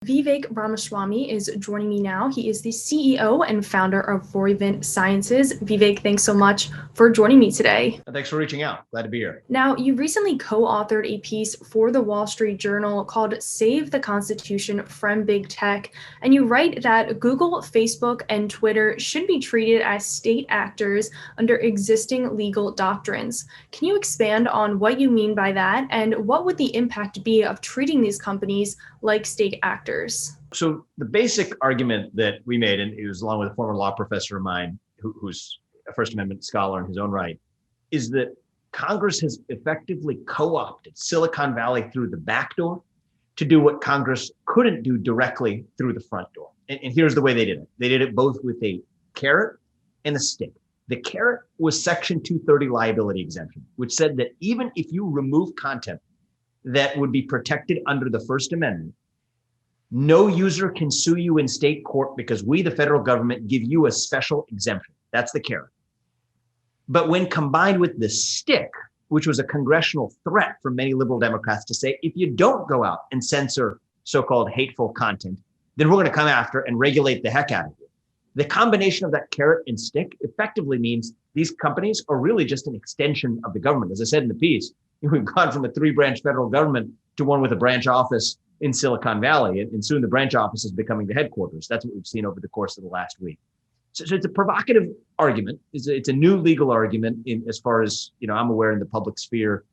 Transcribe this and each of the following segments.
Vivek Ramaswamy is joining me now. He is the CEO and founder of Roivant Sciences. Vivek, thanks so much for joining me today. Thanks for reaching out. Glad to be here. Now, you recently co-authored a piece for the Wall Street Journal called Save the Constitution from Big Tech, and you write that Google, Facebook, and Twitter should be treated as state actors under existing legal doctrines. Can you expand on what you mean by that, and what would the impact be of treating these companies like state actors? So the basic argument that we made, and it was along with a former law professor of mine who's a First Amendment scholar in his own right, is that Congress has effectively co-opted Silicon Valley through the back door to do what Congress couldn't do directly through the front door. And here's the way they did it. They did it both with a carrot and a stick. The carrot was Section 230 liability exemption, which said that even if you remove content that would be protected under the First Amendment, no user can sue you in state court because we, the federal government, give you a special exemption. That's the carrot. But when combined with the stick, which was a congressional threat from many liberal Democrats to say, if you don't go out and censor so-called hateful content, then we're going to come after and regulate the heck out of you. The combination of that carrot and stick effectively means these companies are really just an extension of the government. As I said in the piece, we've gone from a 3-branch federal government to one with a branch office in Silicon Valley, and soon the branch office is becoming the headquarters. That's what we've seen over the course of the last week. So it's a provocative argument. It's a new legal argument in as far as I'm aware in the public sphere.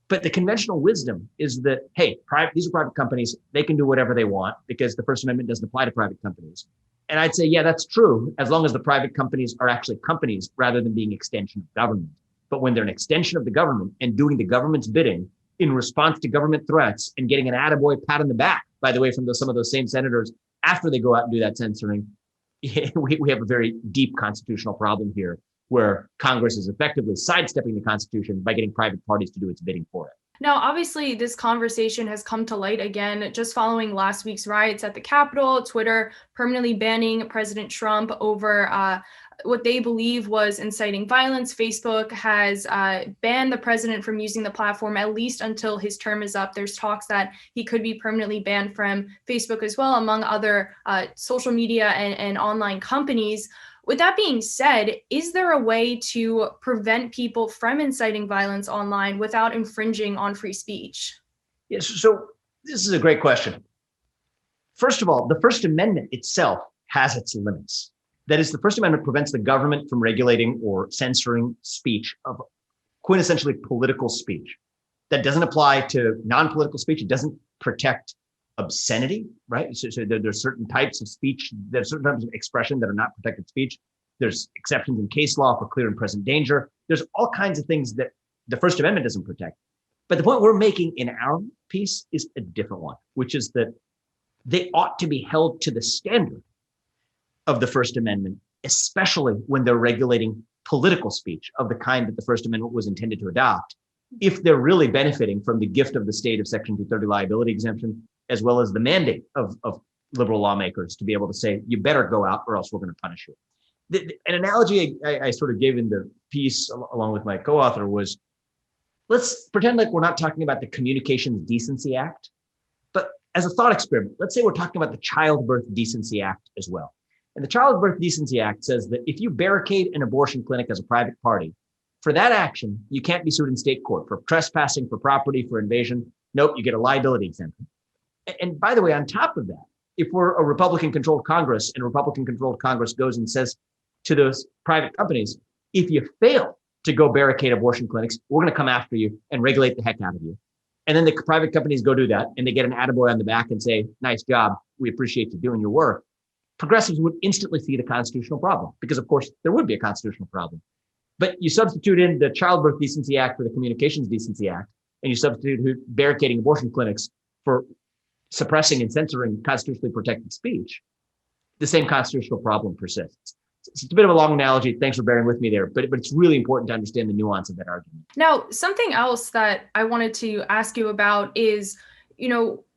But the conventional wisdom is that, hey, these are private companies. They can do whatever they want because the First Amendment doesn't apply to private companies. And I'd say, yeah, that's true, as long as the private companies are actually companies rather than being extension of government. But when they're an extension of the government and doing the government's bidding in response to government threats and getting an attaboy pat on the back, by the way, from some of those same senators after they go out and do that censoring, we have a very deep constitutional problem here where Congress is effectively sidestepping the Constitution by getting private parties to do its bidding for it. Now, obviously, this conversation has come to light again just following last week's riots at the Capitol, Twitter permanently banning President Trump over what they believe was inciting violence. Facebook has banned the president from using the platform at least until his term is up. There's talks that he could be permanently banned from Facebook as well, among other social media and online companies. With that being said, is there a way to prevent people from inciting violence online without infringing on free speech? Yes, so this is a great question. First of all, the First Amendment itself has its limits. That is, the First Amendment prevents the government from regulating or censoring speech of quintessentially political speech. That doesn't apply to non-political speech. It doesn't protect obscenity, right? So there's certain types of speech, there's certain types of expression that are not protected speech. There's exceptions in case law for clear and present danger. There's all kinds of things that the First Amendment doesn't protect. But the point we're making in our piece is a different one, which is that they ought to be held to the standard of the First Amendment, especially when they're regulating political speech of the kind that the First Amendment was intended to adopt, if they're really benefiting from the gift of the state of Section 230 liability exemption, as well as the mandate of liberal lawmakers to be able to say, you better go out or else we're going to punish you. An analogy I sort of gave in the piece along with my co-author was, let's pretend like we're not talking about the Communications Decency Act, but as a thought experiment, let's say we're talking about the Childbirth Decency Act as well. And the Childbirth Decency Act says that if you barricade an abortion clinic as a private party, for that action, you can't be sued in state court for trespassing, for property, for invasion. Nope, you get a liability exemption. And by the way, on top of that, if we're a Republican-controlled Congress and a Republican-controlled Congress goes and says to those private companies, if you fail to go barricade abortion clinics, we're going to come after you and regulate the heck out of you. And then the private companies go do that and they get an attaboy on the back and say, nice job, we appreciate you doing your work. Progressives would instantly see the constitutional problem because, of course, there would be a constitutional problem. But you substitute in the Childbirth Decency Act for the Communications Decency Act, and you substitute barricading abortion clinics for suppressing and censoring constitutionally protected speech, the same constitutional problem persists. It's a bit of a long analogy. Thanks for bearing with me there, but it's really important to understand the nuance of that argument. Now, something else that I wanted to ask you about is,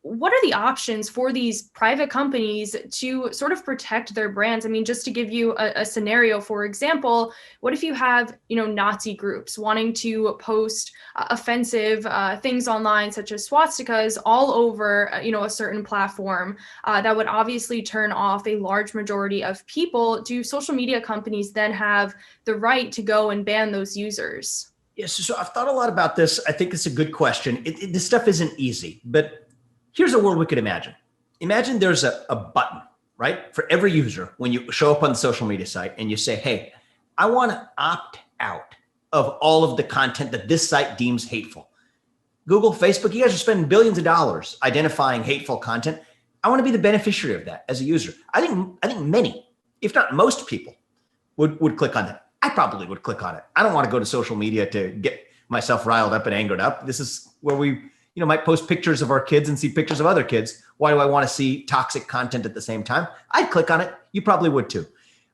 what are the options for these private companies to sort of protect their brands? I mean, just to give you a scenario, for example, what if you have, Nazi groups wanting to post offensive things online, such as swastikas, all over, a certain platform that would obviously turn off a large majority of people? Do social media companies then have the right to go and ban those users? Yes, so I've thought a lot about this. I think it's a good question. This stuff isn't easy, but here's a world we could imagine. Imagine there's a button, right? For every user, when you show up on the social media site and you say, hey, I want to opt out of all of the content that this site deems hateful. Google, Facebook, you guys are spending billions of dollars identifying hateful content. I want to be the beneficiary of that as a user. I think many, if not most people, would click on that. I probably would click on it. I don't want to go to social media to get myself riled up and angered up. This is where we might post pictures of our kids and see pictures of other kids. Why do I want to see toxic content at the same time? I'd click on it. You probably would too.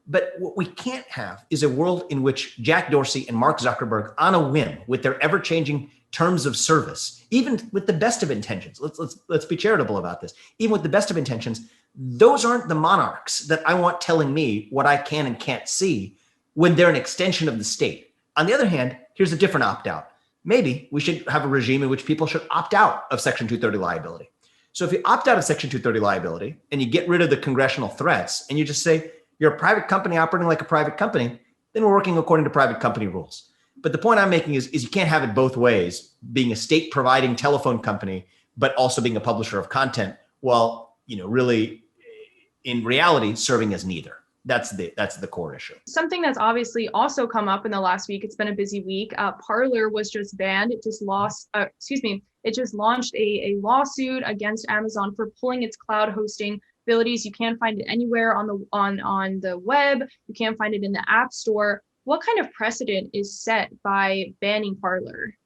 But what we can't have is a world in which Jack Dorsey and Mark Zuckerberg, on a whim, with their ever-changing terms of service, even with the best of intentions, let's be charitable about this, even with the best of intentions, those aren't the monarchs that I want telling me what I can and can't see when they're an extension of the state. On the other hand, here's a different opt-out. Maybe we should have a regime in which people should opt out of Section 230 liability. So if you opt out of Section 230 liability and you get rid of the congressional threats and you just say you're a private company operating like a private company, then we're working according to private company rules. But the point I'm making is you can't have it both ways, being a state providing telephone company, but also being a publisher of content while, really in reality serving as neither. That's the core issue. Something that's obviously also come up in the last week. It's been a busy week. Parler was just banned. It just launched a lawsuit against Amazon for pulling its cloud hosting abilities. You can't find it anywhere on the web. You can't find it in the App Store. What kind of precedent is set by banning Parler?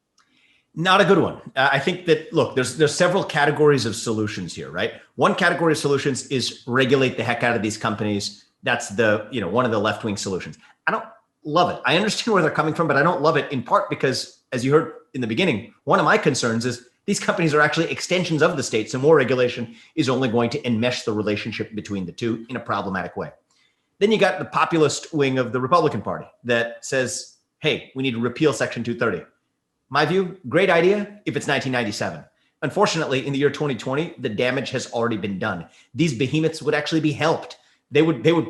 Not a good one. I think that, look, there's several categories of solutions here, right? One category of solutions is regulate the heck out of these companies. That's one of the left-wing solutions. I don't love it. I understand where they're coming from, but I don't love it in part because, as you heard in the beginning, one of my concerns is these companies are actually extensions of the state. So more regulation is only going to enmesh the relationship between the two in a problematic way. Then you got the populist wing of the Republican Party that says, hey, we need to repeal Section 230. My view, great idea if it's 1997. Unfortunately, in the year 2020, the damage has already been done. These behemoths would actually be helped. They would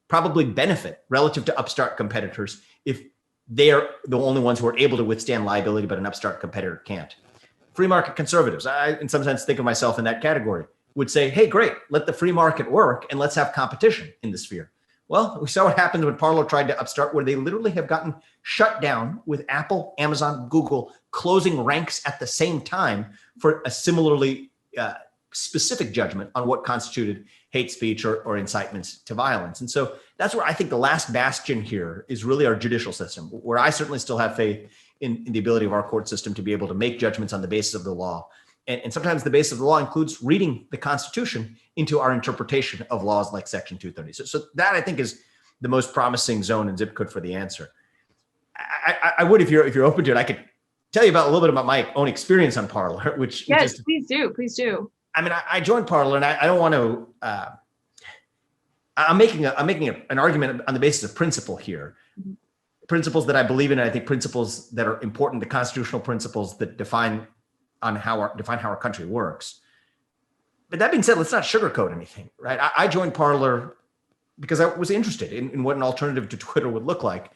probably benefit relative to upstart competitors if they are the only ones who are able to withstand liability, but an upstart competitor can't. Free market conservatives, I in some sense think of myself in that category, would say, hey, great, let the free market work and let's have competition in the sphere. Well, we saw what happened when Parler tried to upstart, where they literally have gotten shut down with Apple, Amazon, Google closing ranks at the same time for a similarly specific judgment on what constituted hate speech or incitements to violence. And so that's where I think the last bastion here is really our judicial system, where I certainly still have faith in the ability of our court system to be able to make judgments on the basis of the law. And sometimes the basis of the law includes reading the Constitution into our interpretation of laws like Section 230. So that, I think, is the most promising zone and zip code for the answer. I would, if you're open to it, I could tell you about a little bit about my own experience on Parler, which yes, please do. I mean, I joined Parler, and I don't want to. I'm making an argument on the basis of principle here, principles that I believe in, and I think principles that are important, the constitutional principles that define how our country works. But that being said, let's not sugarcoat anything, right? I joined Parler because I was interested in what an alternative to Twitter would look like.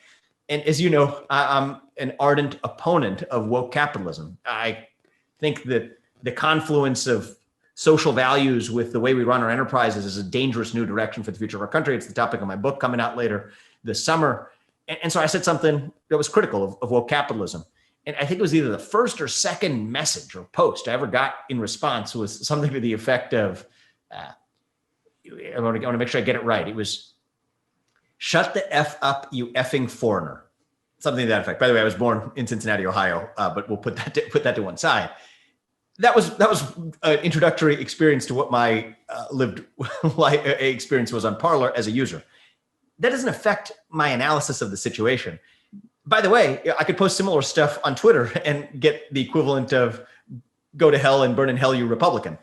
And as you know, I'm an ardent opponent of woke capitalism. I think that the confluence of social values with the way we run our enterprises is a dangerous new direction for the future of our country. It's the topic of my book coming out later this summer. And so I said something that was critical of woke capitalism. And I think it was either the first or second message or post I ever got in response was something to the effect of, I want to make sure I get it right. It was, shut the F up, you effing foreigner. Something to that effect. By the way, I was born in Cincinnati, Ohio, but we'll put that to one side. That was an introductory experience to what my lived life experience was on Parler as a user. That doesn't affect my analysis of the situation. By the way, I could post similar stuff on Twitter and get the equivalent of "go to hell and burn in hell, you Republican."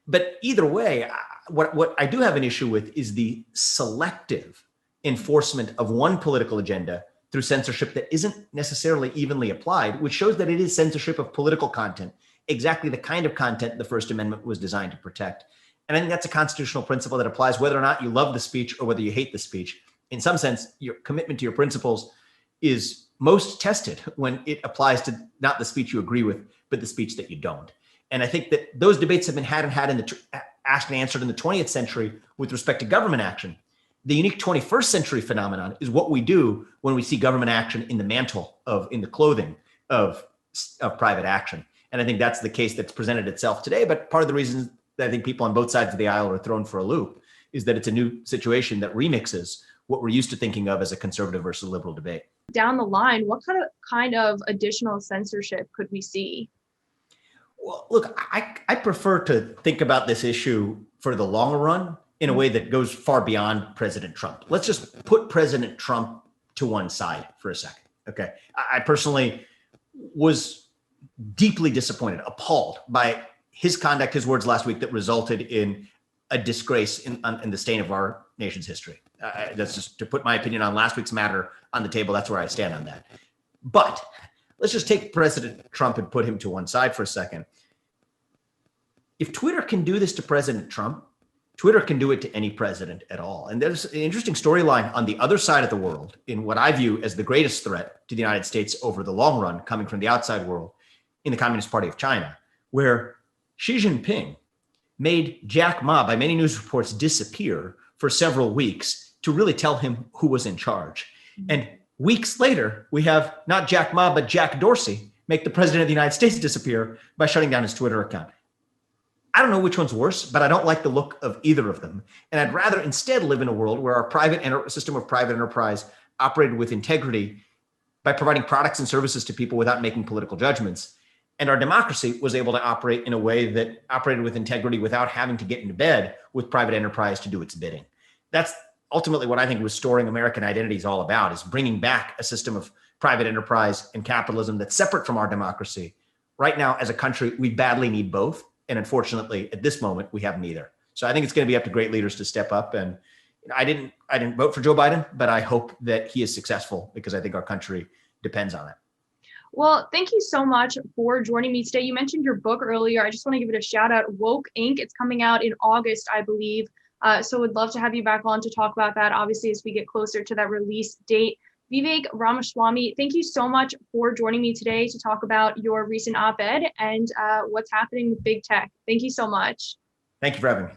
But either way, what I do have an issue with is the selective enforcement of one political agenda through censorship that isn't necessarily evenly applied, which shows that it is censorship of political content, exactly the kind of content the First Amendment was designed to protect. And I think that's a constitutional principle that applies whether or not you love the speech or whether you hate the speech. In some sense, your commitment to your principles is most tested when it applies to not the speech you agree with, but the speech that you don't. And I think that those debates have been had in the asked and answered in the 20th century with respect to government action. The unique 21st century phenomenon is what we do when we see government action in the mantle in the clothing of private action. And I think that's the case that's presented itself today. But part of the reason that I think people on both sides of the aisle are thrown for a loop is that it's a new situation that remixes what we're used to thinking of as a conservative versus liberal debate. Down the line, what kind of additional censorship could we see? Well, look, I prefer to think about this issue for the longer run in a way that goes far beyond President Trump. Let's just put President Trump to one side for a second. Okay. I personally was deeply disappointed, appalled by his conduct, his words last week that resulted in a disgrace in the stain of our nation's history. That's just to put my opinion on last week's matter on the table. That's where I stand on that. But let's just take President Trump and put him to one side for a second. If Twitter can do this to President Trump, Twitter can do it to any president at all. And there's an interesting storyline on the other side of the world in what I view as the greatest threat to the United States over the long run, coming from the outside world, in the Communist Party of China, where Xi Jinping made Jack Ma, by many news reports, disappear for several weeks to really tell him who was in charge. And weeks later, we have not Jack Ma, but Jack Dorsey make the president of the United States disappear by shutting down his Twitter account. I don't know which one's worse, but I don't like the look of either of them. And I'd rather instead live in a world where our system of private enterprise operated with integrity by providing products and services to people without making political judgments. And our democracy was able to operate in a way that operated with integrity without having to get into bed with private enterprise to do its bidding. That's ultimately what I think restoring American identity is all about, is bringing back a system of private enterprise and capitalism that's separate from our democracy. Right now, as a country, we badly need both. And unfortunately, at this moment, we have neither. So I think it's going to be up to great leaders to step up. And I didn't vote for Joe Biden, but I hope that he is successful because I think our country depends on it. Well, thank you so much for joining me today. You mentioned your book earlier. I just want to give it a shout out, Woke Inc. It's coming out in August, I believe. So would love to have you back on to talk about that, obviously, as we get closer to that release date. Vivek Ramaswamy, thank you so much for joining me today to talk about your recent op-ed and what's happening with big tech. Thank you so much. Thank you for having me.